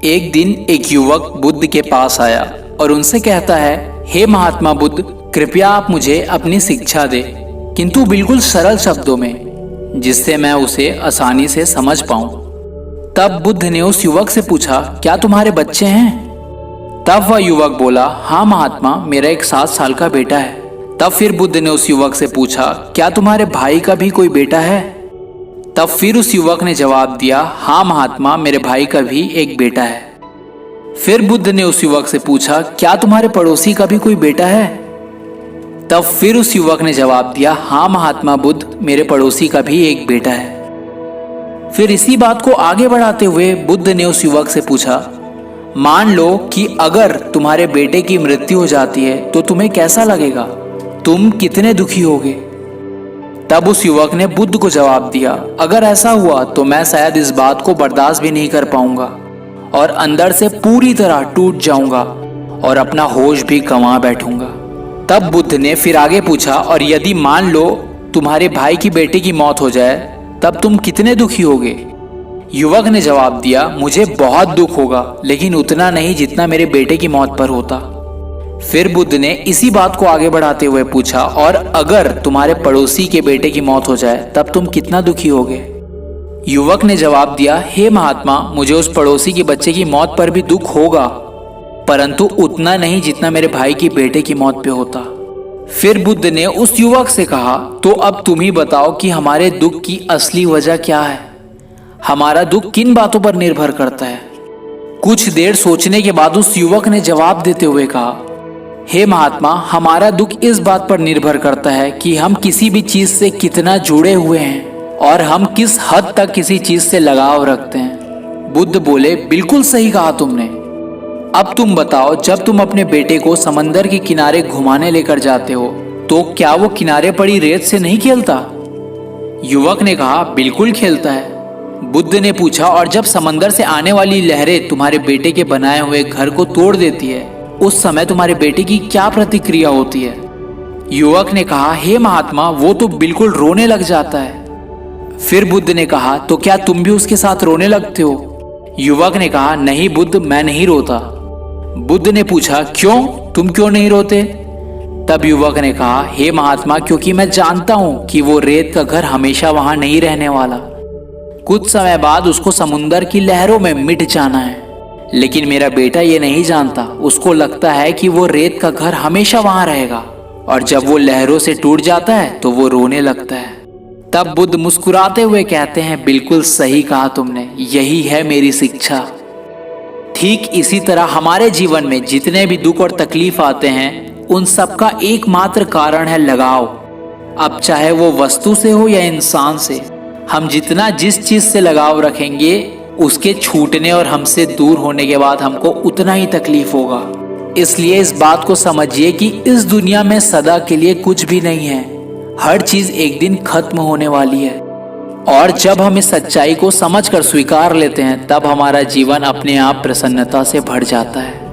एक दिन एक युवक बुद्ध के पास आया और उनसे कहता है, हे महात्मा बुद्ध, कृपया आप मुझे अपनी शिक्षा दे, किंतु बिल्कुल सरल शब्दों में, जिससे मैं उसे आसानी से समझ पाऊं। तब बुद्ध ने उस युवक से पूछा, क्या तुम्हारे बच्चे हैं? तब वह युवक बोला, हाँ महात्मा, मेरा एक 7 साल का बेटा है। तब फिर बुद्ध ने उस युवक से पूछा, क्या तुम्हारे भाई का भी कोई बेटा है? तब फिर उस युवक ने जवाब दिया, हाँ महात्मा, मेरे भाई का भी एक बेटा है। फिर बुद्ध ने उस युवक से पूछा, क्या तुम्हारे पड़ोसी का भी कोई बेटा है? तब फिर उस युवक ने जवाब दिया, हाँ महात्मा बुद्ध, मेरे पड़ोसी का भी एक बेटा है। फिर इसी बात को आगे बढ़ाते हुए बुद्ध ने उस युवक से पूछा, मान लो कि अगर तुम्हारे बेटे की मृत्यु हो जाती है तो तुम्हें कैसा लगेगा? तुम कितने दुखी होगे? तब उस युवक ने बुद्ध को जवाब दिया, अगर ऐसा हुआ तो मैं शायद इस बात को बर्दाश्त भी नहीं कर पाऊंगा और अंदर से पूरी तरह टूट जाऊंगा और अपना होश भी गंवा बैठूंगा। तब बुद्ध ने फिर आगे पूछा, और यदि मान लो तुम्हारे भाई की बेटे की मौत हो जाए, तब तुम कितने दुखी होगे? युवक ने जवाब दिया, मुझे बहुत दुख होगा, लेकिन उतना नहीं जितना मेरे बेटे की मौत पर होता। फिर बुद्ध ने इसी बात को आगे बढ़ाते हुए पूछा, और अगर तुम्हारे पड़ोसी के बेटे की मौत हो जाए तब तुम कितना दुखी होगे? युवक ने जवाब दिया, हे महात्मा, मुझे उस पड़ोसी के बच्चे की मौत पर भी दुख होगा, परंतु उतना नहीं जितना मेरे भाई की बेटे की मौत पे होता। फिर बुद्ध ने उस युवक से कहा, तो अब तुम ही बताओ कि हमारे दुख की असली वजह क्या है? हमारा दुख किन बातों पर निर्भर करता है? कुछ देर सोचने के बाद उस युवक ने जवाब देते हुए कहा, हे महात्मा, हमारा दुख इस बात पर निर्भर करता है कि हम किसी भी चीज से कितना जुड़े हुए हैं और हम किस हद तक किसी चीज से लगाव रखते हैं। बुद्ध बोले, बिल्कुल सही कहा तुमने। अब तुम बताओ, जब तुम अपने बेटे को समंदर के किनारे घुमाने लेकर जाते हो तो क्या वो किनारे पड़ी रेत से नहीं खेलता? युवक ने कहा, बिल्कुल खेलता है। बुद्ध ने पूछा, और जब समंदर से आने वाली लहरें तुम्हारे बेटे के बनाए हुए घर को तोड़ देती है, उस समय तुम्हारे बेटे की क्या प्रतिक्रिया होती है? युवक ने कहा, हे महात्मा, वो तो बिल्कुल रोने लग जाता है। फिर बुद्ध ने कहा, तो क्या तुम भी उसके साथ रोने लगते हो? युवक ने कहा, नहीं बुद्ध, मैं नहीं रोता। बुद्ध ने पूछा, क्यों? तुम क्यों नहीं रोते? तब युवक ने कहा, हे महात्मा, क्योंकि मैं जानता हूं कि वो रेत का घर हमेशा वहां नहीं रहने वाला। कुछ समय बाद उसको समुंदर की लहरों में मिट जाना है। लेकिन मेरा बेटा ये नहीं जानता, उसको लगता है कि वो रेत का घर हमेशा वहां रहेगा, और जब वो लहरों से टूट जाता है तो वो रोने लगता है। तब बुद्ध मुस्कुराते हुए कहते हैं, बिल्कुल सही कहा तुमने, यही है मेरी शिक्षा। ठीक इसी तरह हमारे जीवन में जितने भी दुख और तकलीफ आते हैं, उन सब का एकमात्र कारण है लगाव। अब चाहे वो वस्तु से हो या इंसान से, हम जितना जिस चीज से लगाव रखेंगे, उसके छूटने और हमसे दूर होने के बाद हमको उतना ही तकलीफ होगा। इसलिए इस बात को समझिए कि इस दुनिया में सदा के लिए कुछ भी नहीं है। हर चीज एक दिन खत्म होने वाली है, और जब हम इस सच्चाई को समझकर स्वीकार लेते हैं, तब हमारा जीवन अपने आप प्रसन्नता से भर जाता है।